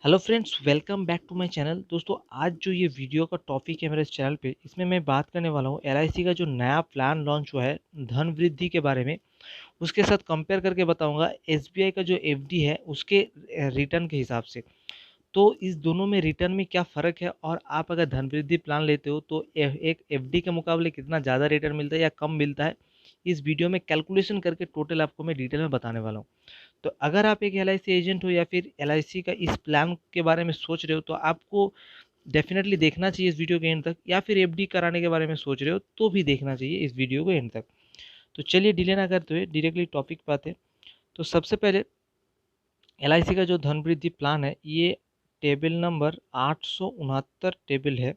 Hello friends, welcome back to my channel. दोस्तों, आज जो ये वीडियो का टॉपिक है मेरे इस चैनल पे, इसमें मैं बात करने वाला हूँ एलआईसी का जो नया प्लान लॉन्च हुआ है धन वृद्धि के बारे में। उसके साथ कंपेयर करके बताऊंगा एसबीआई का जो एफडी है उसके रिटर्न के हिसाब से। तो इस दोनों में रिटर्न में क्या फ़र्क है और आप अगर धन वृद्धि प्लान लेते हो तो एक एफडी के मुकाबले कितना ज़्यादा रिटर्न मिलता है या कम मिलता है, इस वीडियो में कैलकुलेशन करके टोटल आपको मैं डिटेल में बताने वाला हूँ। तो अगर आप एक एलआईसी एजेंट हो या फिर एलआईसी का इस प्लान के बारे में सोच रहे हो तो आपको डेफिनेटली देखना चाहिए इस वीडियो के एंड तक, या फिर एफडी कराने के बारे में सोच रहे हो तो भी देखना चाहिए इस वीडियो को एंड तक। तो चलिए डिले ना करते हुए डायरेक्टली टॉपिक पे आते हैं। तो सबसे पहले एलआईसी का जो धन वृद्धि प्लान है ये टेबल नंबर 869 टेबल है,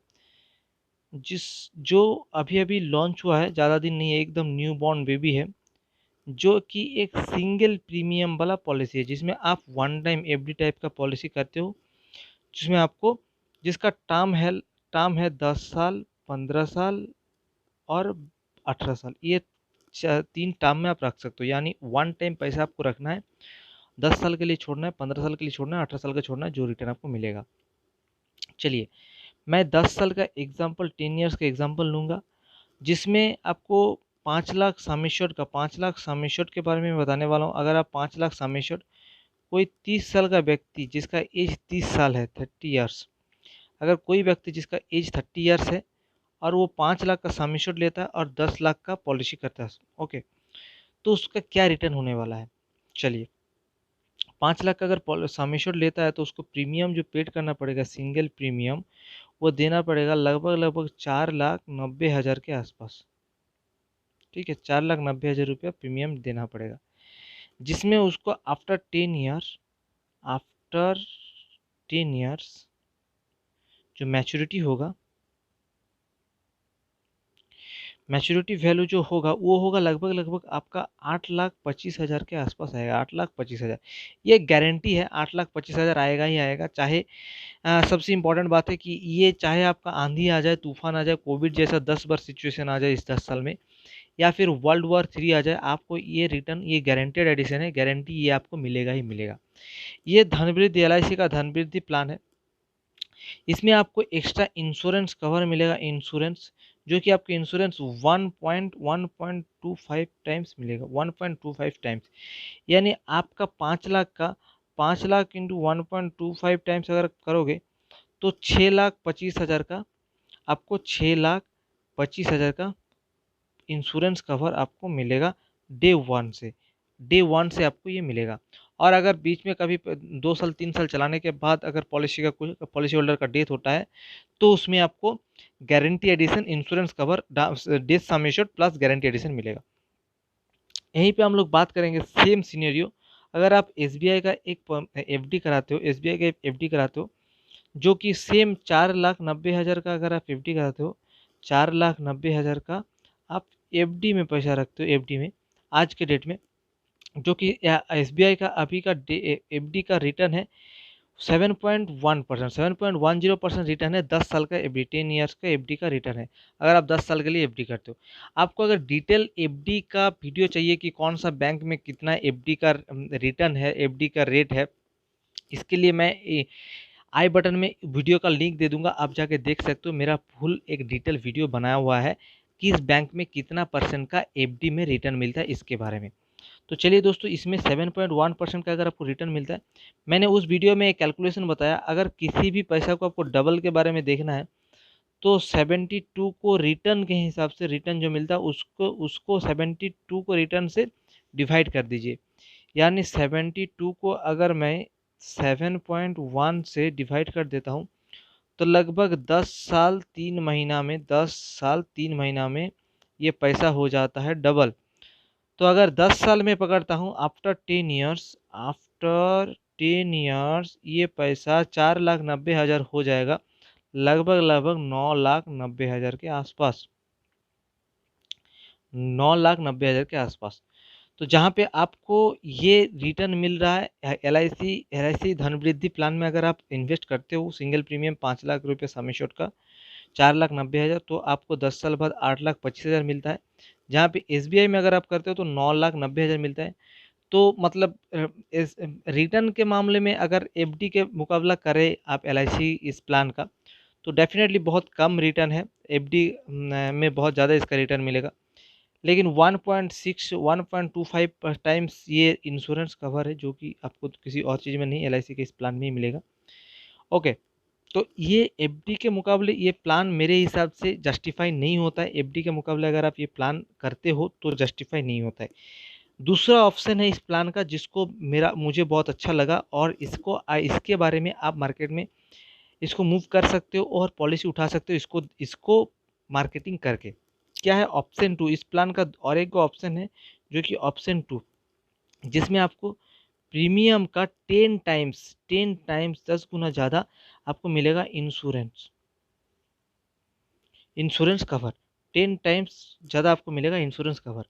जिस जो अभी अभी लॉन्च हुआ है, ज़्यादा दिन नहीं है, एकदम न्यू बॉर्न बेबी है। जो कि एक सिंगल प्रीमियम वाला पॉलिसी है जिसमें आप वन टाइम एफडी टाइप का पॉलिसी करते हो, जिसमें आपको जिसका टर्म है 10 साल, 15 साल और 18 साल। ये तीन टर्म में आप रख सकते हो, यानी वन टाइम पैसा आपको रखना है। 10 साल के लिए छोड़ना है, 15 साल के लिए छोड़ना है, 18 साल का छोड़ना है, जो रिटर्न आपको मिलेगा। चलिए, मैं 10 साल का एग्जाम्पल, 10 ईयर्स का एग्जाम्पल लूँगा, जिसमें आपको 5 लाख सम एश्योर्ड के बारे में बताने वाला हूँ। अगर आप 5 लाख सम एश्योर्ड, कोई 30 साल का व्यक्ति जिसका एज 30 साल है, 30 ईयर्स, अगर कोई व्यक्ति जिसका एज 30 ईयर्स है और वो 5 लाख का सम एश्योर्ड लेता है और 10 लाख का पॉलिसी करता है, ओके, तो उसका क्या रिटर्न होने वाला है। चलिए, 5 लाख का अगर सम एश्योर्ड लेता है तो उसको प्रीमियम जो पेड करना पड़ेगा, सिंगल प्रीमियम, वो देना पड़ेगा लगभग लगभग 4,90,000 के आसपास। ठीक है, 4,90,000 रुपया प्रीमियम देना पड़ेगा, जिसमें उसको आफ्टर 10 ईयर्स जो मैच्योरिटी होगा, मैच्योरिटी वैल्यू जो होगा वो होगा लगभग लगभग आपका 8,25,000 के आसपास आएगा। 8,25,000 ये गारंटी है, 8,25,000 आएगा ही आएगा। चाहे सबसे इम्पोर्टेंट बात है कि ये चाहे आपका आंधी आ जाए, तूफान आ जाए, कोविड जैसा 10 बार सिचुएशन आ जाए इस 10 साल में, या फिर वर्ल्ड वॉर 3 आ जाए, आपको ये रिटर्न, ये गारंटेड एडिशन है, गारंटी ये आपको मिलेगा ही मिलेगा। ये धनवृद्धि एलआईसी का धनवृद्धि प्लान है। इसमें आपको एक्स्ट्रा इंश्योरेंस कवर मिलेगा, इंश्योरेंस, जो कि आपको इंश्योरेंस 1.25 टाइम्स मिलेगा, 1.25 टाइम्स। यानी आपका 5 लाख का 5 लाख इंटू 1.25 टाइम्स अगर करोगे तो 6,25,000 का, आपको 6,25,000 का इंश्योरेंस कवर आपको मिलेगा डे 1 से आपको ये मिलेगा। और अगर बीच में कभी 2 साल 3 साल चलाने के बाद अगर पॉलिसी होल्डर का डेथ होता है तो उसमें आपको guarantee addition insurance cover death sum assured plus guarantee addition मिलेगा। यहीं पे हम लोग बात करेंगे सेम सिनेरियो। अगर आप एसबीआई का एक एफडी कराते हो, एसबीआई का एफडी कराते हो, जो कि सेम 4,90,000 का अगर आप एफडी कराते हो, 4,90,000 का आप एफडी में पैसा रखते हो, एफडी में आज के डेट में, जो कि एसबीआई का अभी का एफडी का रिटर्न है 7.1%, 7.10% रिटर्न है। 10 साल का एफडी, 10 ईयर्स का एफडी का रिटर्न है, अगर आप 10 साल के लिए एफडी करते हो। आपको अगर डिटेल एफडी का वीडियो चाहिए कि कौन सा बैंक में कितना एफडी का रिटर्न है, एफडी का रेट है, इसके लिए मैं आई बटन में वीडियो का लिंक दे दूंगा, आप जाके देख सकते हो। मेरा फुल एक डिटेल वीडियो बनाया हुआ है कि इस बैंक में कितना परसेंट का एफडी में रिटर्न मिलता है, इसके बारे में। तो चलिए दोस्तों, इसमें 7.1% का अगर आपको रिटर्न मिलता है, मैंने उस वीडियो में एक कैलकुलेशन बताया, अगर किसी भी पैसा को आपको डबल के बारे में देखना है तो 72 को रिटर्न के हिसाब से, रिटर्न जो मिलता है उसको उसको 72 को रिटर्न से डिवाइड कर दीजिए। यानी 72 को अगर मैं 7.1 से डिवाइड कर देता हूँ तो लगभग 10 साल 3 महीना में ये पैसा हो जाता है डबल। तो अगर 10 साल में पकड़ता हूँ, आफ्टर 10 ईयर्स ये पैसा 4,90,000 हो जाएगा, लगभग लगभग 9,90,000 के आसपास, 9,90,000 के आसपास। तो जहाँ पे आपको ये रिटर्न मिल रहा है एलआईसी धनवृद्धि प्लान में, अगर आप इन्वेस्ट करते हो सिंगल प्रीमियम 5 लाख रुपये सम एश्योर्ड का 4,90,000, तो आपको 10 साल बाद 8,25,000 मिलता है। जहाँ पे एसबीआई में अगर आप करते हो तो 9,90,000 मिलता है। तो मतलब इस रिटर्न के मामले में अगर एफडी के मुकाबला करें आप एलआईसी इस प्लान का, तो डेफ़िनेटली बहुत कम रिटर्न है। एफडी में बहुत ज़्यादा इसका रिटर्न मिलेगा। लेकिन 1.6 1.25 टाइम्स ये इंश्योरेंस कवर है, जो कि आपको किसी और चीज़ में नहीं, एलआईसी के इस प्लान में ही मिलेगा। ओके, तो ये एफडी के मुकाबले ये प्लान मेरे हिसाब से जस्टिफाई नहीं होता है। एफडी के मुकाबले अगर आप ये प्लान करते हो तो जस्टिफाई नहीं होता है। दूसरा ऑप्शन है इस प्लान का जिसको मुझे बहुत अच्छा लगा, और इसके बारे में आप मार्केट में इसको मूव कर सकते हो और पॉलिसी उठा सकते हो इसको इसको मार्केटिंग करके। क्या है ऑप्शन 2 इस प्लान का, और एक ऑप्शन है जो कि ऑप्शन 2, जिसमें आपको प्रीमियम का 10 टाइम्स 10 गुना ज़्यादा आपको मिलेगा इंश्योरेंस कवर। 10 टाइम्स ज़्यादा आपको मिलेगा इंश्योरेंस कवर।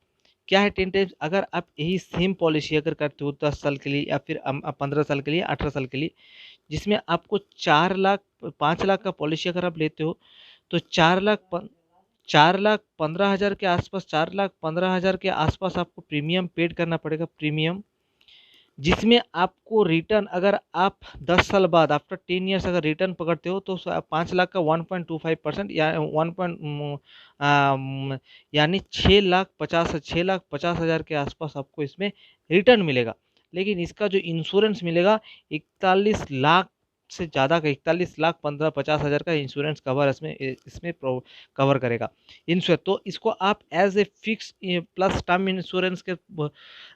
क्या है 10 टाइम्स? अगर आप यही सेम पॉलिसी अगर करते हो 10 साल के लिए या फिर 15 साल के लिए, 18 साल के लिए, जिसमें आपको 4 लाख 5 लाख का पॉलिसी अगर आप लेते हो, तो 4,15,000 के आसपास, 4,15,000 के आसपास आपको प्रीमियम पेड करना पड़ेगा, प्रीमियम। जिसमें आपको रिटर्न अगर आप 10 साल बाद आफ्टर 10 ईयर्स अगर रिटर्न पकड़ते हो, तो 5 लाख का 1.25% या 1 यानी 6,50,000 के आसपास आपको इसमें रिटर्न मिलेगा। लेकिन इसका जो इंश्योरेंस मिलेगा 41 लाख से ज़्यादा का, 41,15,50,000 का इंश्योरेंस कवर इसमें कवर करेगा इंश्योर। तो इसको आप as a fix plus term insurance के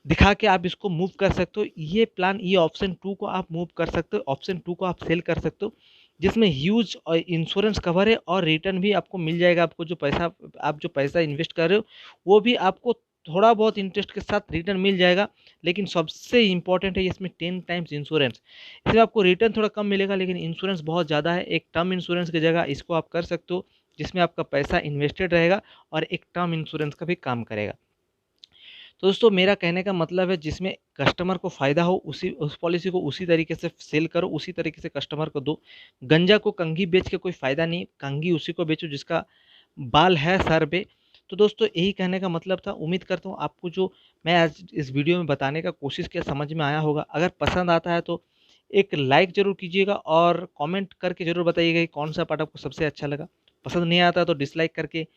दिखा के आप इसको मूव कर सकते हो। ये प्लान, ये ऑप्शन 2 को आप मूव कर सकते हो, ऑप्शन 2 को आप सेल कर सकते हो, जिसमें ह्यूज इंश्योरेंस कवर है और रिटर्न भी आपको मिल जाएगा। आपको जो पैसा इन्वेस्ट कर रहे हो वो भी आपको थोड़ा बहुत इंटरेस्ट के साथ रिटर्न मिल जाएगा। लेकिन सबसे इम्पोर्टेंट है इसमें 10 टाइम्स इंश्योरेंस। इसमें आपको रिटर्न थोड़ा कम मिलेगा लेकिन इंश्योरेंस बहुत ज़्यादा है। एक टर्म इंश्योरेंस की जगह इसको आप कर सकते हो, जिसमें आपका पैसा इन्वेस्टेड रहेगा और एक टर्म इंश्योरेंस का भी काम करेगा। तो दोस्तों मेरा कहने का मतलब है, जिसमें कस्टमर को फ़ायदा हो उस पॉलिसी को उसी तरीके से सेल करो, उसी तरीके से कस्टमर को दो। गंजा को कंघी बेच के कोई फ़ायदा नहीं, कंघी उसी को बेचो जिसका बाल है सर पे। तो दोस्तों यही कहने का मतलब था। उम्मीद करता हूँ आपको जो मैं आज इस वीडियो में बताने का कोशिश किया समझ में आया होगा। अगर पसंद आता है तो एक लाइक ज़रूर कीजिएगा और कमेंट करके ज़रूर बताइएगा कि कौन सा पार्ट आपको सबसे अच्छा लगा। पसंद नहीं आता तो डिसलाइक करके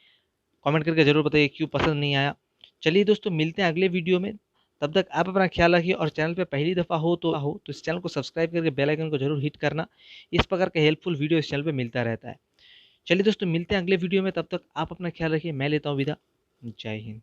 कमेंट करके ज़रूर बताइए क्यों पसंद नहीं आया। चलिए दोस्तों मिलते हैं अगले वीडियो में। तब तक आप अपना ख्याल रखिए और चैनल पे पहली दफ़ा हो तो इस चैनल को सब्सक्राइब करके बेल आइकन को ज़रूर हिट करना। इस प्रकार के हेल्पफुल वीडियो इस चैनल पे मिलता रहता है। चलिए दोस्तों मिलते हैं अगले वीडियो में, तब तक आप अपना ख्याल रखिए। मैं लेता हूँ विदा। जय हिंद।